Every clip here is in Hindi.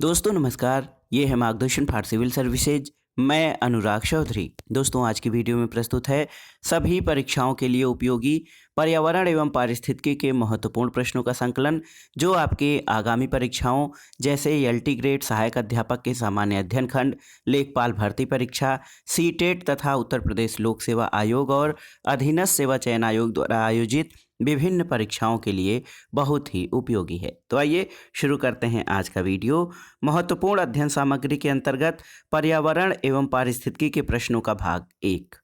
दोस्तों नमस्कार, ये है मार्गदर्शन फॉर सिविल सर्विसेज। मैं अनुराग चौधरी। दोस्तों आज की वीडियो में प्रस्तुत है सभी परीक्षाओं के लिए उपयोगी पर्यावरण एवं पारिस्थितिकी के महत्वपूर्ण प्रश्नों का संकलन, जो आपके आगामी परीक्षाओं जैसे एलटी ग्रेड, सहायक अध्यापक के सामान्य अध्ययन खंड, लेखपाल भर्ती परीक्षा, सीटेट तथा उत्तर प्रदेश लोक सेवा आयोग और अधीनस्थ सेवा चयन आयोग द्वारा आयोजित विभिन्न परीक्षाओं के लिए बहुत ही उपयोगी है। तो आइए शुरू करते हैं आज का वीडियो। महत्वपूर्ण अध्ययन सामग्री के अंतर्गत पर्यावरण एवं पारिस्थितिकी के प्रश्नों का भाग 1।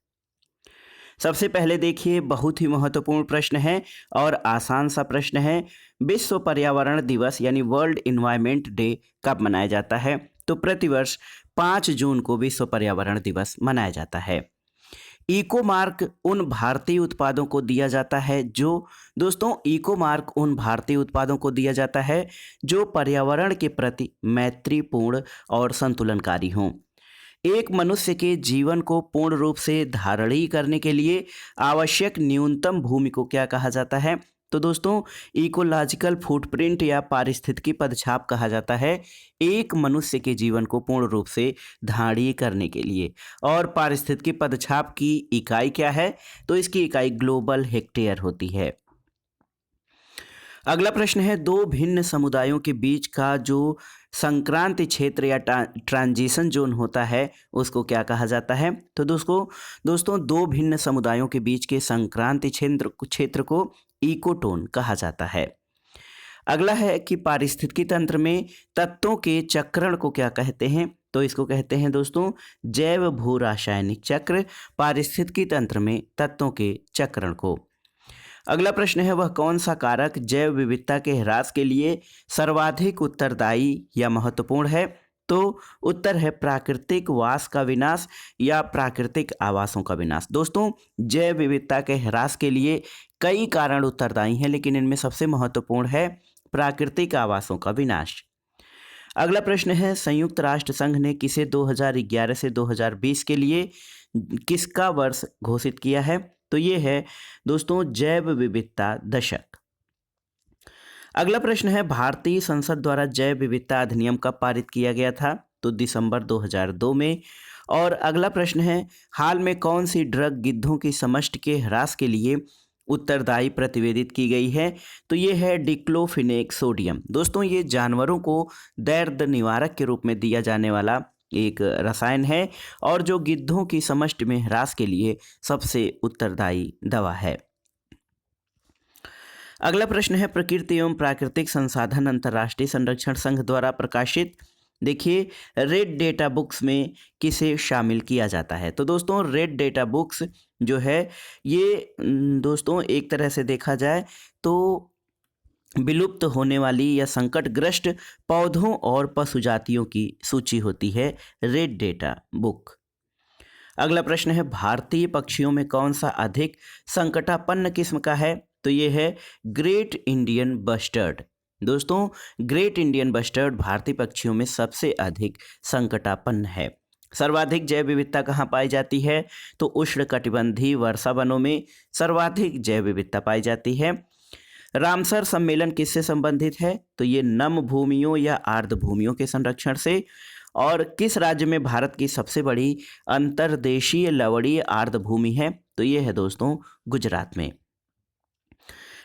सबसे पहले देखिए, बहुत ही महत्वपूर्ण प्रश्न है और आसान सा प्रश्न है। विश्व पर्यावरण दिवस यानी वर्ल्ड इन्वायरमेंट डे कब मनाया जाता है? तो प्रतिवर्ष 5 जून को विश्व पर्यावरण दिवस मनाया जाता है। इको मार्क उन भारतीय उत्पादों को दिया जाता है जो इको मार्क उन भारतीय उत्पादों को दिया जाता है जो पर्यावरण के प्रति मैत्रीपूर्ण और संतुलनकारी हों। एक मनुष्य के जीवन को पूर्ण रूप से धारणीय करने के लिए आवश्यक न्यूनतम भूमि को क्या कहा जाता है? तो दोस्तों, इकोलॉजिकल फुटप्रिंट या पारिस्थितिकी पदछाप कहा जाता है एक मनुष्य के जीवन को पूर्ण रूप से धारणीय करने के लिए। और पारिस्थितिकी पदछाप की इकाई क्या है? तो इसकी इकाई ग्लोबल हेक्टेयर होती है। अगला प्रश्न है, दो भिन्न समुदायों के बीच का जो संक्रांति क्षेत्र या ट्रांजिशन जोन होता है उसको क्या कहा जाता है? तो दोस्तों दो भिन्न समुदायों के बीच के संक्रांति क्षेत्र को इकोटोन कहा जाता है। अगला है कि पारिस्थितिकी तंत्र में तत्वों के चक्रण को क्या कहते हैं? तो इसको कहते हैं दोस्तों जैव भू रासायनिक चक्र, पारिस्थितिकी तंत्र में तत्वों के चक्रण को। अगला प्रश्न है, वह कौन सा कारक जैव विविधता के ह्रास के लिए सर्वाधिक उत्तरदायी या महत्वपूर्ण है? तो उत्तर है प्राकृतिक वास का विनाश या प्राकृतिक आवासों का विनाश। दोस्तों, जैव विविधता के ह्रास के लिए कई कारण उत्तरदायी हैं, लेकिन इनमें सबसे महत्वपूर्ण है प्राकृतिक आवासों का विनाश। अगला प्रश्न है, संयुक्त राष्ट्र संघ ने किसे 2011 से 2020 के लिए किसका वर्ष घोषित किया है? तो ये है दोस्तों जैव विविधता दशक। अगला प्रश्न है, भारतीय संसद द्वारा जैव विविधता अधिनियम कब पारित किया गया था? तो दिसंबर 2002 में। और अगला प्रश्न है, हाल में कौन सी ड्रग गिद्धों की समष्टि के ह्रास के लिए उत्तरदायी प्रतिवेदित की गई है? तो ये है डिक्लोफिनेक सोडियम। दोस्तों, ये जानवरों को दर्द निवारक के रूप में दिया जाने वाला एक रसायन है और जो गिद्धों की समष्टि में ह्रास के लिए सबसे उत्तरदायी दवा है। अगला प्रश्न है, प्रकृति एवं प्राकृतिक संसाधन अंतर्राष्ट्रीय संरक्षण संघ द्वारा प्रकाशित देखिए रेड डेटा बुक्स में किसे शामिल किया जाता है? तो दोस्तों रेड डेटा बुक्स जो है ये दोस्तों एक तरह से देखा जाए तो विलुप्त होने वाली या संकटग्रस्त पौधों और पशु जातियों की सूची होती है रेड डेटा बुक। अगला प्रश्न है, भारतीय पक्षियों में कौन सा अधिक संकटापन्न किस्म का है? तो ये है ग्रेट इंडियन बस्टर्ड। दोस्तों, ग्रेट इंडियन बस्टर्ड भारतीय पक्षियों में सबसे अधिक संकटापन्न है। सर्वाधिक जैव विविधता कहाँ पाई जाती है? तो उष्णकटिबंधीय वर्षा वनों में सर्वाधिक जैव विविधता पाई जाती है। रामसर सम्मेलन किससे संबंधित है? तो ये नम भूमियों या आर्द्र भूमियों के संरक्षण से। और किस राज्य में भारत की सबसे बड़ी अंतर्देशीय लवणीय आर्द्र भूमि है? तो ये है दोस्तों गुजरात में।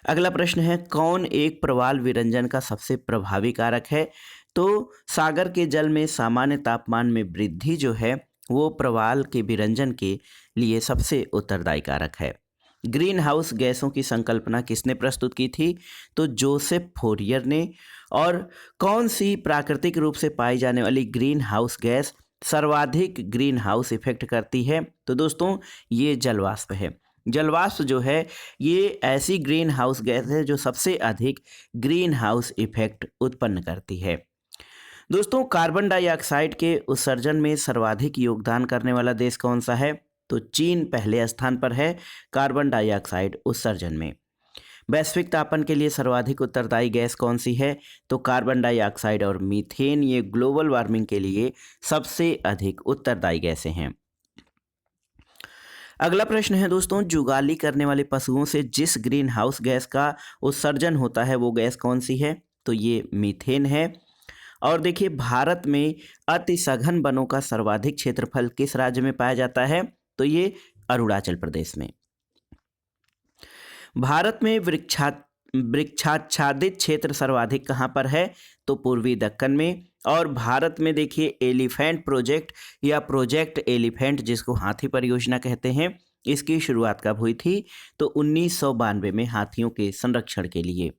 अगला प्रश्न है, कौन एक प्रवाल विरंजन का सबसे प्रभावी कारक है? तो सागर के जल में सामान्य तापमान में वृद्धि जो है वो प्रवाल के विरंजन के लिए सबसे उत्तरदायी कारक है। ग्रीन हाउस गैसों की संकल्पना किसने प्रस्तुत की थी? तो जोसेफ फोरियर ने। और कौन सी प्राकृतिक रूप से पाई जाने वाली ग्रीन हाउस गैस सर्वाधिक ग्रीन हाउस इफेक्ट करती है? तो दोस्तों ये जलवाष्प है। जलवाष्प जो है ये ऐसी ग्रीन हाउस गैस है जो सबसे अधिक ग्रीन हाउस इफेक्ट उत्पन्न करती है। दोस्तों, कार्बन डाइऑक्साइड के उत्सर्जन में सर्वाधिक योगदान करने वाला देश कौन सा है? तो चीन पहले स्थान पर है कार्बन डाइऑक्साइड उत्सर्जन में। वैश्विक तापन के लिए सर्वाधिक उत्तरदायी गैस कौन सी है? तो कार्बन डाइऑक्साइड और मीथेन ये ग्लोबल वार्मिंग के लिए सबसे अधिक उत्तरदायी गैसें हैं। अगला प्रश्न है दोस्तों, जुगाली करने वाले पशुओं से जिस ग्रीन हाउस गैस का उत्सर्जन होता है वो गैस कौन सी है? तो ये मीथेन है। और देखिए भारत में अति सघन वनों का सर्वाधिक क्षेत्रफल किस राज्य में पाया जाता है? तो ये अरुणाचल प्रदेश में। भारत में वृक्षाच्छादित क्षेत्र सर्वाधिक कहाँ पर है? तो पूर्वी दक्कन में। और भारत में देखिए एलिफेंट प्रोजेक्ट या प्रोजेक्ट एलिफेंट, जिसको हाथी परियोजना कहते हैं, इसकी शुरुआत कब हुई थी? तो 1992 में हाथियों के संरक्षण के लिए।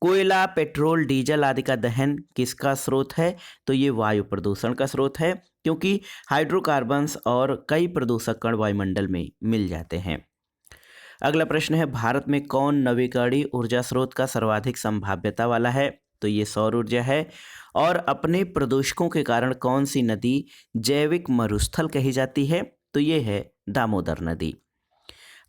कोयला, पेट्रोल, डीजल आदि का दहन किसका स्रोत है? तो ये वायु प्रदूषण का स्रोत है, क्योंकि हाइड्रोकार्बन्स और कई प्रदूषक कण वायुमंडल में मिल जाते हैं। अगला प्रश्न है, भारत में कौन नवीकरणीय ऊर्जा स्रोत का सर्वाधिक संभाव्यता वाला है? तो ये सौर ऊर्जा है। और अपने प्रदूषकों के कारण कौन सी नदी जैविक मरुस्थल कही जाती है? तो ये है दामोदर नदी।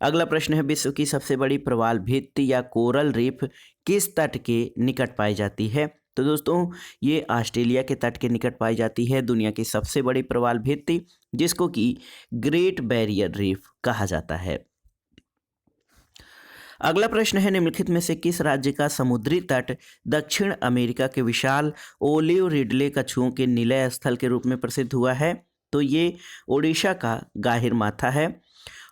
अगला प्रश्न है, विश्व की सबसे बड़ी प्रवाल भित्ति या कोरल रीफ किस तट के निकट पाई जाती है? तो दोस्तों ये ऑस्ट्रेलिया के तट के निकट पाई जाती है दुनिया की सबसे बड़ी प्रवाल भित्ति, जिसको कि ग्रेट बैरियर रीफ कहा जाता है। अगला प्रश्न है, निम्नलिखित में से किस राज्य का समुद्री तट दक्षिण अमेरिका के विशाल ओलिव रिडले कछुओं के निलय स्थल के रूप में प्रसिद्ध हुआ है? तो ये ओडिशा का गाहिरमाथा है।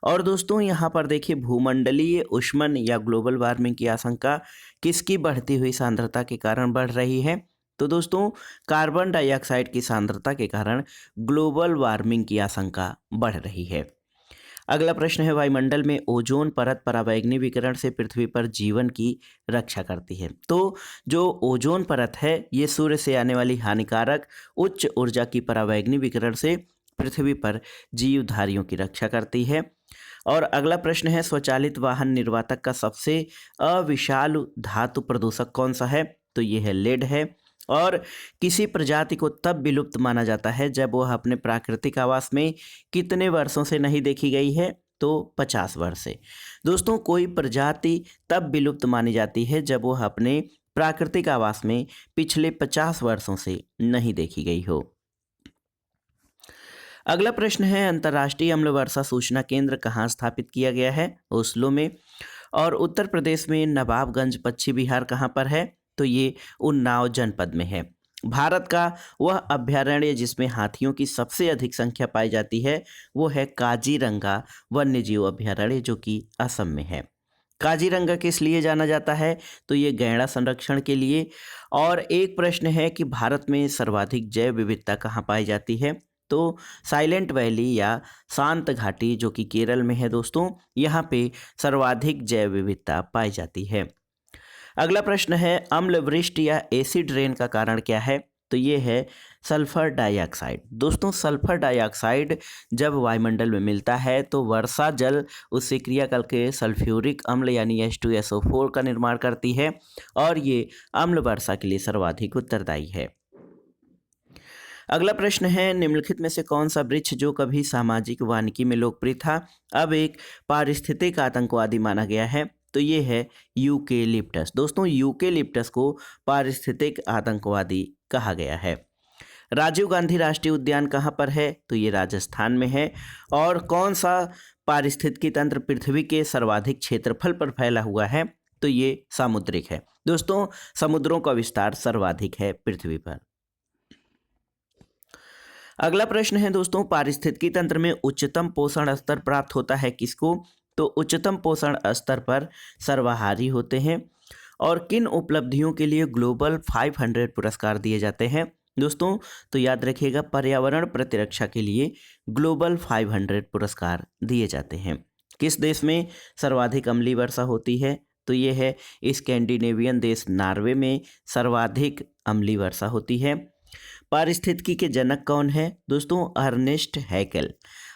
और दोस्तों यहाँ पर देखिए भूमंडलीय उष्मन या ग्लोबल वार्मिंग की आशंका किसकी बढ़ती हुई सांद्रता के कारण बढ़ रही है? तो दोस्तों कार्बन डाइऑक्साइड की सांद्रता के कारण ग्लोबल वार्मिंग की आशंका बढ़ रही है। अगला प्रश्न है, वायुमंडल में ओजोन परत पराबैंगनी विकिरण से पृथ्वी पर जीवन की रक्षा करती है। तो जो ओजोन परत है ये सूर्य से आने वाली हानिकारक उच्च ऊर्जा की पराबैंगनी विकिरण से पृथ्वी पर जीवधारियों की रक्षा करती है। और अगला प्रश्न है, स्वचालित वाहन निर्वातक का सबसे अविशाल धातु प्रदूषक कौन सा है? तो ये है लेड है। और किसी प्रजाति को तब विलुप्त माना जाता है जब वह अपने प्राकृतिक आवास में कितने वर्षों से नहीं देखी गई है? तो 50 वर्ष से। दोस्तों कोई प्रजाति तब विलुप्त मानी जाती है जब वह अपने प्राकृतिक आवास में पिछले 50 वर्षों से नहीं देखी गई हो। अगला प्रश्न है, अंतर्राष्ट्रीय अम्ल वर्षा सूचना केंद्र कहाँ स्थापित किया गया है? ओस्लो में। और उत्तर प्रदेश में नवाबगंज पश्चिम बिहार कहाँ पर है? तो ये उन्नाव जनपद में है। भारत का वह अभयारण्य जिसमें हाथियों की सबसे अधिक संख्या पाई जाती है वो है काजीरंगा वन्यजीव अभयारण्य, जो कि असम में है। काजीरंगा किस लिए जाना जाता है? तो ये गैंडा संरक्षण के लिए। और एक प्रश्न है कि भारत में सर्वाधिक जैव विविधता कहाँ पाई जाती है? तो साइलेंट वैली या शांत घाटी, जो कि केरल में है दोस्तों, यहाँ पे सर्वाधिक जैव विविधता पाई जाती है। अगला प्रश्न है, अम्ल वृष्टि या एसिड रेन का कारण क्या है? तो ये है सल्फर डाइऑक्साइड। दोस्तों सल्फर डाइऑक्साइड जब वायुमंडल में मिलता है तो वर्षा जल उससे क्रिया करके सल्फ्यूरिक अम्ल यानी H2SO4 का निर्माण करती है और ये अम्ल वर्षा के लिए सर्वाधिक उत्तरदायी है। अगला प्रश्न है, निम्नलिखित में से कौन सा वृक्ष जो कभी सामाजिक वानिकी में लोकप्रिय था अब एक पारिस्थितिक आतंकवादी माना गया है? तो ये है यूकेलिप्टस। दोस्तों यूकेलिप्टस को पारिस्थितिक आतंकवादी कहा गया है। राजीव गांधी राष्ट्रीय उद्यान कहाँ पर है? तो ये राजस्थान में है। और कौन सा पारिस्थितिकी तंत्र पृथ्वी के सर्वाधिक क्षेत्रफल पर फैला हुआ है? तो ये सामुद्रिक है। दोस्तों समुद्रों का विस्तार सर्वाधिक है पृथ्वी पर। अगला प्रश्न है दोस्तों, पारिस्थितिकी तंत्र में उच्चतम पोषण स्तर प्राप्त होता है किसको? तो उच्चतम पोषण स्तर पर सर्वाहारी होते हैं। और किन उपलब्धियों के लिए ग्लोबल 500 पुरस्कार दिए जाते हैं? दोस्तों तो याद रखिएगा, पर्यावरण प्रतिरक्षा के लिए ग्लोबल 500 पुरस्कार दिए जाते हैं। किस देश में सर्वाधिक अम्लीय वर्षा होती है? तो ये है स्कैंडिनेवियन देश नॉर्वे में सर्वाधिक अम्लीय वर्षा होती है। पारिस्थितिकी के जनक कौन है? दोस्तों अर्नेस्ट हैकेल।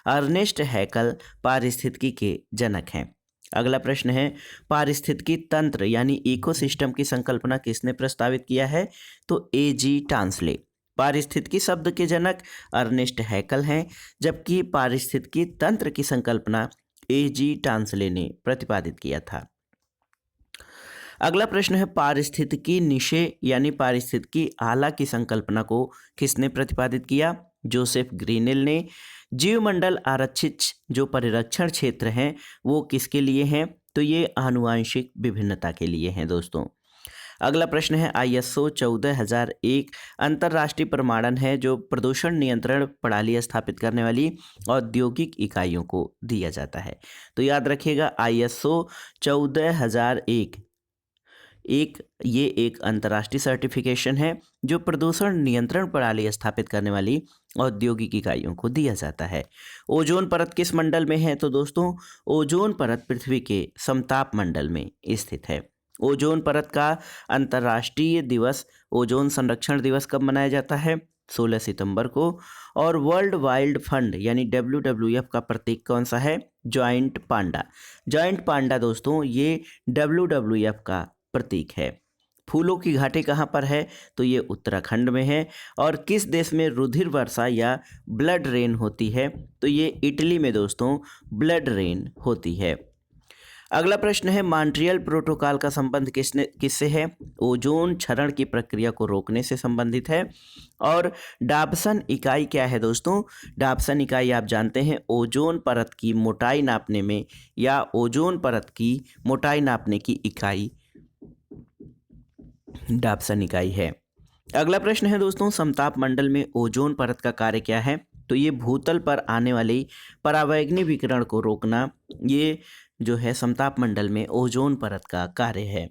अर्नेस्ट हैकेल पारिस्थितिकी के जनक हैं। अगला प्रश्न है, पारिस्थितिकी तंत्र यानी इकोसिस्टम की संकल्पना किसने प्रस्तावित किया है? तो A.G. टांसले। पारिस्थितिकी शब्द के जनक अर्नेस्ट हैकेल हैं, जबकि पारिस्थितिकी तंत्र की संकल्पना A.G. टांसले ने प्रतिपादित किया था। अगला प्रश्न है, पारिस्थितिकी निशे यानी पारिस्थितिकी आला की संकल्पना को किसने प्रतिपादित किया? जोसेफ ग्रीनेल ने। जीवमंडल आरक्षित जो परिरक्षण क्षेत्र हैं वो किसके लिए हैं? तो ये आनुवांशिक विभिन्नता के लिए हैं दोस्तों। अगला प्रश्न है ISO 14001 अंतर्राष्ट्रीय प्रमाणन है जो प्रदूषण नियंत्रण प्रणाली स्थापित करने वाली औद्योगिक इकाइयों को दिया जाता है। तो याद रखिएगा ISO 14001 ये एक अंतर्राष्ट्रीय सर्टिफिकेशन है जो प्रदूषण नियंत्रण प्रणाली स्थापित करने वाली औद्योगिक इकाइयों को दिया जाता है। ओजोन परत किस मंडल में है? तो दोस्तों ओजोन परत पृथ्वी के समताप मंडल में स्थित है। ओजोन परत का अंतर्राष्ट्रीय दिवस ओजोन संरक्षण दिवस कब मनाया जाता है? 16 सितंबर को। और वर्ल्ड वाइल्ड फंड यानी WWF का प्रतीक कौन सा है? जॉइंट पांडा। जॉइंट पांडा दोस्तों ये WWF का प्रतीक है। फूलों की घाटी कहाँ पर है? तो ये उत्तराखंड में है। और किस देश में रुधिर वर्षा या ब्लड रेन होती है? तो ये इटली में दोस्तों ब्लड रेन होती है। अगला प्रश्न है मॉन्ट्रियल प्रोटोकॉल का संबंध किससे है? ओजोन क्षरण की प्रक्रिया को रोकने से संबंधित है। और डाबसन इकाई क्या है दोस्तों? डाबसन इकाई आप जानते हैं ओजोन परत की मोटाई नापने में या ओजोन परत की मोटाई नापने की इकाई डाबसन इकाई है। अगला प्रश्न है दोस्तों समताप मंडल में ओजोन परत का कार्य क्या है? तो ये भूतल पर आने वाली परावैंगनी विकिरण को रोकना ये जो है समताप मंडल में ओजोन परत का कार्य है।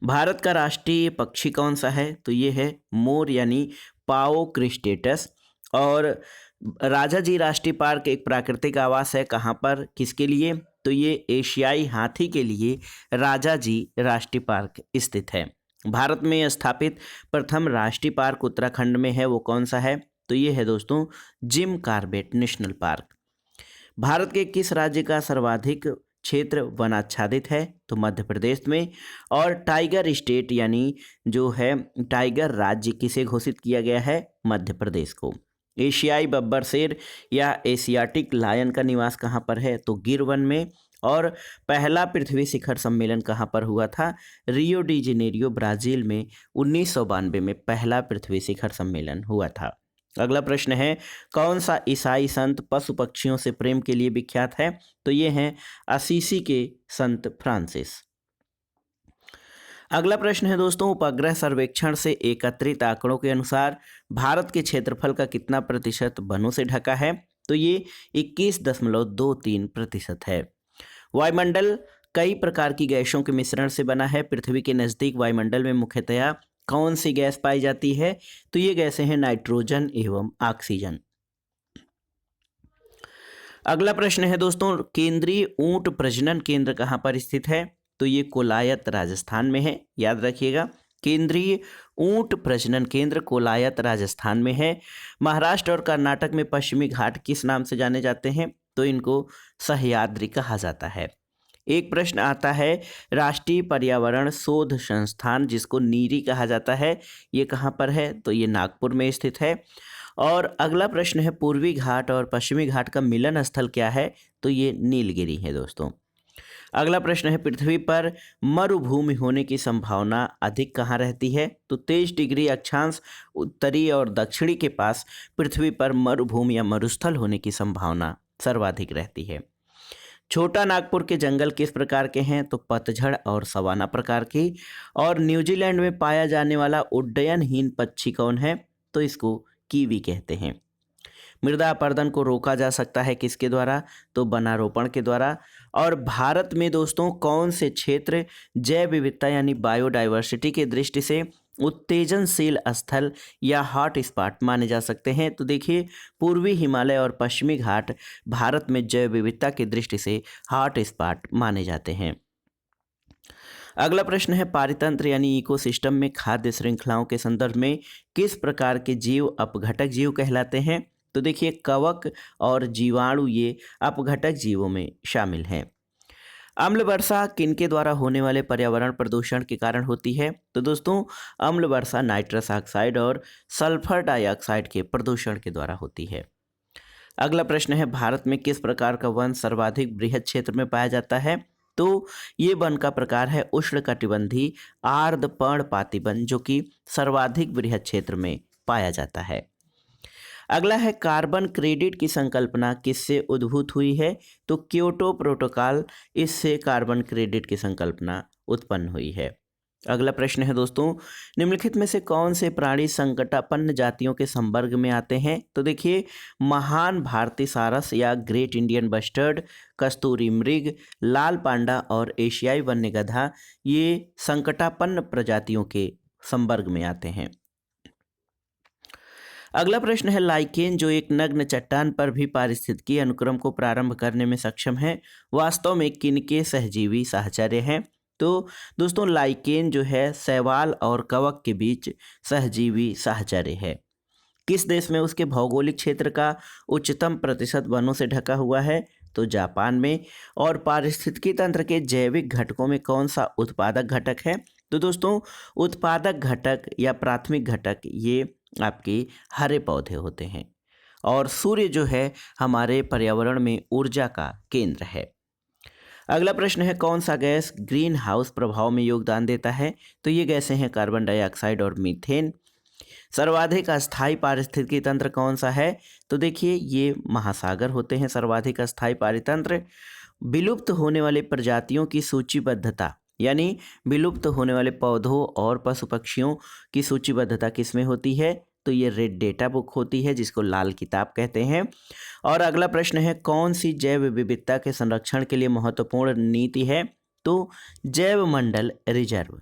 भारत का राष्ट्रीय पक्षी कौन सा है? तो ये है मोर यानी पाओ क्रिस्टेटस। और राजा जी राष्ट्रीय पार्क एक प्राकृतिक आवास है कहाँ पर, किसके लिए? तो ये एशियाई हाथी के लिए राजा जी राष्ट्रीय पार्क स्थित है। भारत में स्थापित प्रथम राष्ट्रीय पार्क उत्तराखंड में है, वो कौन सा है? तो ये है दोस्तों Jim Corbett national park. Bharat के किस राज्य का सर्वाधिक क्षेत्र वनाच्छादित है? तो मध्य प्रदेश में। और टाइगर स्टेट यानी जो है टाइगर राज्य किसे घोषित किया गया है? मध्य प्रदेश को। एशियाई बब्बर शेर या एशियाटिक लायन का निवास कहाँ पर है? तो गिर वन में। और पहला पृथ्वी शिखर सम्मेलन कहाँ पर हुआ था? रियो डी जेनेरियो ब्राज़ील में 1992 में पहला पृथ्वी शिखर सम्मेलन हुआ था। अगला प्रश्न है कौन सा ईसाई संत पशु पक्षियों से प्रेम के लिए विख्यात है? तो ये हैं असीसी के संत फ्रांसिस। अगला प्रश्न है दोस्तों उपग्रह सर्वेक्षण से एकत्रित आंकड़ों के अनुसार भारत के क्षेत्रफल का कितना प्रतिशत वनों से ढका है? तो ये 21.23% है। वायुमंडल कई प्रकार की गैसों के मिश्रण से बना है। पृथ्वी के नज़दीक वायुमंडल में मुख्यतया कौन सी गैस पाई जाती है? तो ये गैसें हैं नाइट्रोजन एवं ऑक्सीजन। अगला प्रश्न है दोस्तों केंद्रीय ऊंट प्रजनन केंद्र कहाँ पर स्थित है? तो ये कोलायत राजस्थान में है। याद रखिएगा केंद्रीय ऊंट प्रजनन केंद्र कोलायत राजस्थान में है। महाराष्ट्र और कर्नाटक में पश्चिमी घाट किस नाम से जाने जाते हैं? तो इनको सह्याद्री कहा जाता है। एक प्रश्न आता है राष्ट्रीय पर्यावरण शोध संस्थान जिसको नीरी कहा जाता है ये कहाँ पर है? तो ये नागपुर में स्थित है। और अगला प्रश्न है पूर्वी घाट और पश्चिमी घाट का मिलन स्थल क्या है? तो ये नीलगिरी है दोस्तों। अगला प्रश्न है पृथ्वी पर मरुभूमि होने की संभावना अधिक कहाँ रहती है? तो 23 डिग्री अक्षांश उत्तरी और दक्षिणी के पास पृथ्वी पर मरुभूमि या मरुस्थल होने की संभावना सर्वाधिक रहती है। छोटा नागपुर के जंगल किस प्रकार के हैं? तो पतझड़ और सवाना प्रकार की। और न्यूजीलैंड में पाया जाने वाला उड्डयनहीन पक्षी कौन है? तो इसको कीवी कहते हैं। मृदा अपरदन को रोका जा सकता है किसके द्वारा? तो वनारोपण के द्वारा। और भारत में दोस्तों कौन से क्षेत्र जैव विविधता यानी बायोडाइवर्सिटी की दृष्टि से उत्तेजनशील स्थल या हॉट स्पॉट माने जा सकते हैं? तो देखिए पूर्वी हिमालय और पश्चिमी घाट भारत में जैव विविधता की दृष्टि से हॉट स्पॉट माने जाते हैं। अगला प्रश्न है पारितंत्र यानी इकोसिस्टम में खाद्य श्रृंखलाओं के संदर्भ में किस प्रकार के जीव अपघटक जीव कहलाते हैं? तो देखिए कवक और जीवाणु ये अपघटक जीवों में शामिल हैं। अम्ल वर्षा किनके द्वारा होने वाले पर्यावरण प्रदूषण के कारण होती है? तो दोस्तों अम्ल वर्षा नाइट्रस ऑक्साइड और सल्फर डाइऑक्साइड के प्रदूषण के द्वारा होती है। अगला प्रश्न है भारत में किस प्रकार का वन सर्वाधिक बृहद क्षेत्र में पाया जाता है? तो ये वन का प्रकार है उष्णकटिबंधी आर्द्र पर्णपाती वन जो कि सर्वाधिक बृहद क्षेत्र में पाया जाता है। अगला है कार्बन क्रेडिट की संकल्पना किससे उद्भूत हुई है? तो क्योटो प्रोटोकॉल इससे कार्बन क्रेडिट की संकल्पना उत्पन्न हुई है। अगला प्रश्न है दोस्तों, निम्नलिखित में से कौन से प्राणी संकटापन्न जातियों के संवर्ग में आते हैं? तो देखिए, महान भारतीय सारस या ग्रेट इंडियन बस्टर्ड, कस्तूरी मृग, लाल पांडा और एशियाई वन्य गधा ये संकटापन्न प्रजातियों के संवर्ग में आते हैं। अगला प्रश्न है, लाइकेन जो एक नग्न चट्टान पर भी पारिस्थितिकी अनुक्रम को प्रारंभ करने में सक्षम है, वास्तव में किनके सहजीवी साहचर्य हैं? तो दोस्तों, लाइकेन जो है शैवाल और कवक के बीच सहजीवी साहचर्य है। किस देश में उसके भौगोलिक क्षेत्र का उच्चतम प्रतिशत वनों से ढका हुआ है? तो जापान में। और पारिस्थितिकी तंत्र के जैविक घटकों में कौन सा उत्पादक घटक है? तो दोस्तों, उत्पादक घटक या प्राथमिक घटक ये आपके हरे पौधे होते हैं। और सूर्य जो है हमारे पर्यावरण में ऊर्जा का केंद्र है। अगला प्रश्न है, कौन सा गैस ग्रीन हाउस प्रभाव में योगदान देता है? तो ये गैसें हैं कार्बन डाइऑक्साइड और मीथेन। सर्वाधिक अस्थायी पारिस्थितिकी तंत्र कौन सा है? तो देखिए, ये महासागर होते हैं सर्वाधिक अस्थायी पारितंत्र। विलुप्त होने वाले प्रजातियों की सूचीबद्धता, यानी विलुप्त होने वाले पौधों और पशु पक्षियों की सूचीबद्धता किसमें होती है? तो ये रेड डेटा बुक होती है, जिसको लाल किताब कहते हैं। और अगला प्रश्न है, कौन सी जैव विविधता के संरक्षण के लिए महत्वपूर्ण नीति है? तो जैव मंडल रिजर्व।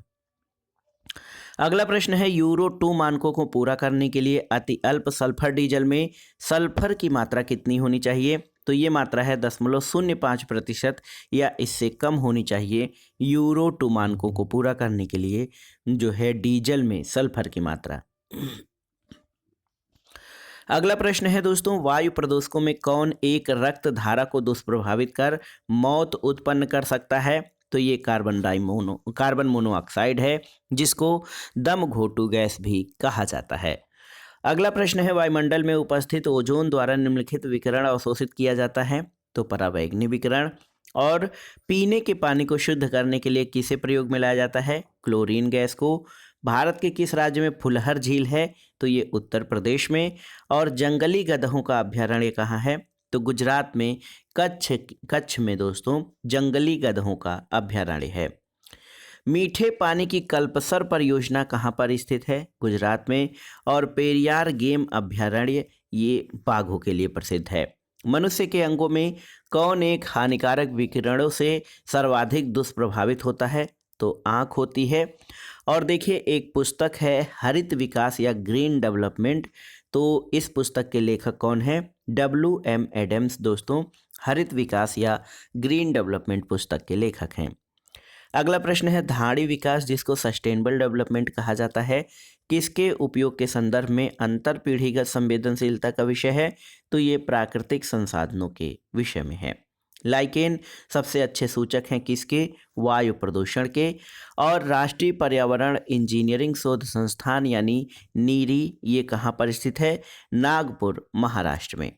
अगला प्रश्न है, यूरो 2 मानकों को पूरा करने के लिए अति अल्प सल्फर डीजल में सल्फर की मात्रा कितनी होनी चाहिए? तो ये मात्रा है 0.05% या इससे कम होनी चाहिए यूरो 2 मानकों को पूरा करने के लिए जो है डीजल में सल्फर की मात्रा। अगला प्रश्न है दोस्तों, वायु प्रदूषकों में कौन एक रक्त धारा को दुष्प्रभावित कर मौत उत्पन्न कर सकता है? तो ये कार्बन मोनोऑक्साइड है, जिसको दम घोटू गैस भी कहा जाता है। अगला प्रश्न है, वायुमंडल में उपस्थित ओजोन द्वारा निम्नलिखित विकिरण अवशोषित किया जाता है? तो पराबैंगनी विकिरण। और पीने के पानी को शुद्ध करने के लिए किसे प्रयोग में लाया जाता है? क्लोरीन गैस को। भारत के किस राज्य में फुलहर झील है? तो ये उत्तर प्रदेश में। और जंगली गधों का अभ्यारण्य कहाँ है? तो गुजरात में कच्छ में दोस्तों जंगली गधों का अभ्यारण्य है। मीठे पानी की कल्पसर परियोजना कहाँ पर स्थित है? गुजरात में। और पेरियार गेम अभ्यारण्य ये बाघों के लिए प्रसिद्ध है। मनुष्य के अंगों में कौन एक हानिकारक विकिरणों से सर्वाधिक दुष्प्रभावित होता है? तो आँख होती है। और देखिए, एक पुस्तक है हरित विकास या ग्रीन डेवलपमेंट, तो इस पुस्तक के लेखक कौन है? WM एडम्स दोस्तों हरित विकास या ग्रीन डेवलपमेंट पुस्तक के लेखक हैं। अगला प्रश्न है, धाड़ी विकास जिसको सस्टेनेबल डेवलपमेंट कहा जाता है, किसके उपयोग के संदर्भ में अंतर पीढ़ीगत संवेदनशीलता का विषय है? तो ये प्राकृतिक संसाधनों के विषय में है। लाइकेन सबसे अच्छे सूचक हैं किसके? वायु प्रदूषण के। और राष्ट्रीय पर्यावरण इंजीनियरिंग शोध संस्थान यानी नीरी ये कहाँ पर स्थित है? नागपुर महाराष्ट्र में।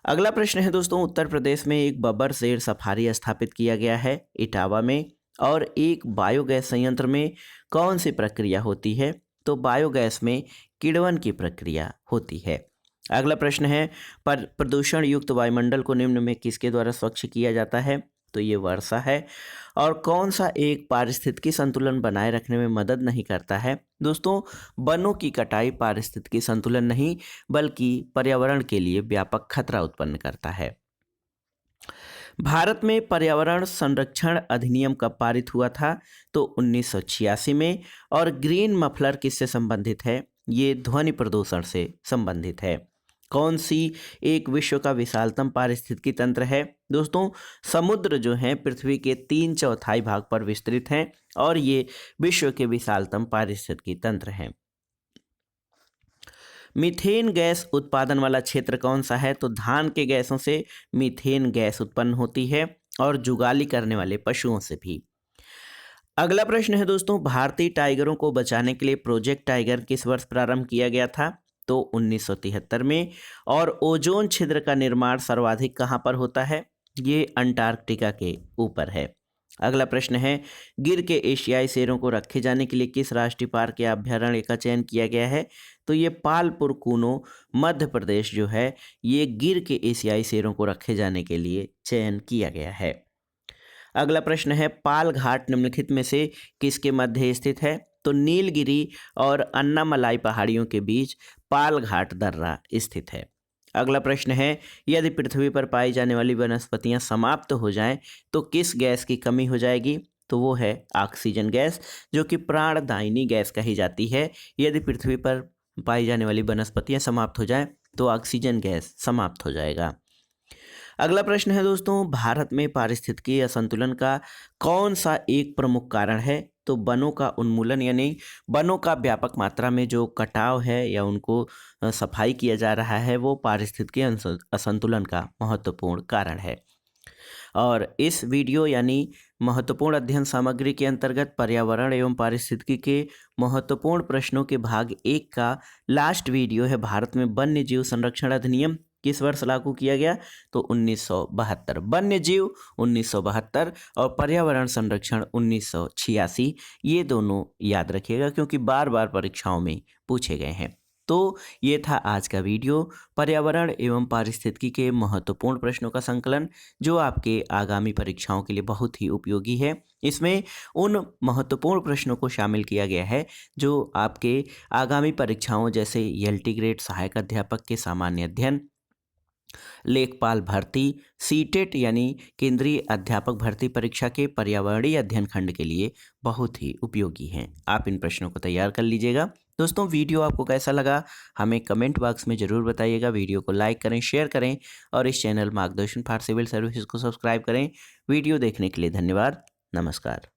अगला प्रश्न है दोस्तों, उत्तर प्रदेश में एक बब्बर शेर सफारी स्थापित किया गया है इटावा में। और एक बायोगैस संयंत्र में कौन सी प्रक्रिया होती है? तो बायोगैस में किण्वन की प्रक्रिया होती है। अगला प्रश्न है, पर प्रदूषण युक्त वायुमंडल को निम्न में किसके द्वारा स्वच्छ किया जाता है? तो ये वर्षा है। और कौन सा एक पारिस्थितिकी संतुलन बनाए रखने में मदद नहीं करता है? दोस्तों, वनों की कटाई पारिस्थितिकी संतुलन नहीं बल्कि पर्यावरण के लिए व्यापक खतरा उत्पन्न करता है। भारत में पर्यावरण संरक्षण अधिनियम कब पारित हुआ था? तो 1986 में। और ग्रीन मफलर किससे संबंधित है? ये ध्वनि प्रदूषण से संबंधित है। कौन सी एक विश्व का विशालतम पारिस्थितिकी तंत्र है? दोस्तों, समुद्र जो हैं पृथ्वी के 3/4 भाग पर विस्तृत हैं और ये विश्व के विशालतम पारिस्थितिकी तंत्र हैं। मीथेन गैस उत्पादन वाला क्षेत्र कौन सा है? तो धान के गैसों से मीथेन गैस उत्पन्न होती है और जुगाली करने वाले पशुओं से भी। अगला प्रश्न है दोस्तों, भारतीय टाइगरों को बचाने के लिए प्रोजेक्ट टाइगर किस वर्ष प्रारंभ किया गया था? तो 1973 में। और ओजोन छिद्र का निर्माण सर्वाधिक कहाँ पर होता है? ये अंटार्कटिका के ऊपर है। अगला प्रश्न है, गिर के एशियाई शेरों को रखे जाने के लिए किस राष्ट्रीय पार्क या अभ्यारण्य का चयन किया गया है? तो ये पालपुर कूनो मध्य प्रदेश जो है ये गिर के एशियाई शेरों को रखे जाने के लिए चयन किया गया है। अगला प्रश्न है पाल घाट निम्नलिखित में से किसके मध्य स्थित है? तो नीलगिरी और अन्नामलाई पहाड़ियों के बीच पाल घाट दर्रा स्थित है। अगला प्रश्न है यदि पृथ्वी पर पाई जाने वाली वनस्पतियां समाप्त हो जाएं तो किस गैस की कमी हो जाएगी? तो वो है ऑक्सीजन गैस, जो कि प्राणदायिनी गैस कही जाती है। यदि पृथ्वी पर पाई जाने वाली वनस्पतियां समाप्त हो जाएं तो ऑक्सीजन गैस समाप्त हो जाएगा। अगला प्रश्न है दोस्तों, भारत में पारिस्थितिकीय असंतुलन का कौन सा एक प्रमुख कारण है? तो वनों का उन्मूलन, यानी वनों का व्यापक मात्रा में जो कटाव है या उनको सफाई किया जा रहा है, वो पारिस्थितिकीय असंतुलन का महत्वपूर्ण कारण है। और इस वीडियो यानी महत्वपूर्ण अध्ययन सामग्री के अंतर्गत पर्यावरण एवं पारिस्थितिकी के महत्वपूर्ण प्रश्नों के भाग 1 का लास्ट वीडियो है। भारत में वन्य जीव संरक्षण अधिनियम किस वर्ष लागू किया गया? तो 1972। वन्य जीव 1972 और पर्यावरण संरक्षण 1986। ये दोनों याद रखिएगा क्योंकि बार बार परीक्षाओं में पूछे गए हैं। तो ये था आज का वीडियो, पर्यावरण एवं पारिस्थितिकी के महत्वपूर्ण प्रश्नों का संकलन, जो आपके आगामी परीक्षाओं के लिए बहुत ही उपयोगी है। इसमें उन महत्वपूर्ण प्रश्नों को शामिल किया गया है जो आपके आगामी परीक्षाओं जैसे एलटी ग्रेड, सहायक अध्यापक के सामान्य अध्ययन, लेखपाल भर्ती, सीटेट यानी केंद्रीय अध्यापक भर्ती परीक्षा के पर्यावरणीय अध्ययन खंड के लिए बहुत ही उपयोगी हैं। आप इन प्रश्नों को तैयार कर लीजिएगा। दोस्तों, वीडियो आपको कैसा लगा हमें कमेंट बॉक्स में ज़रूर बताइएगा। वीडियो को लाइक करें, शेयर करें और इस चैनल मार्गदर्शन फॉर सिविल सर्विसेज को सब्सक्राइब करें। वीडियो देखने के लिए धन्यवाद। नमस्कार।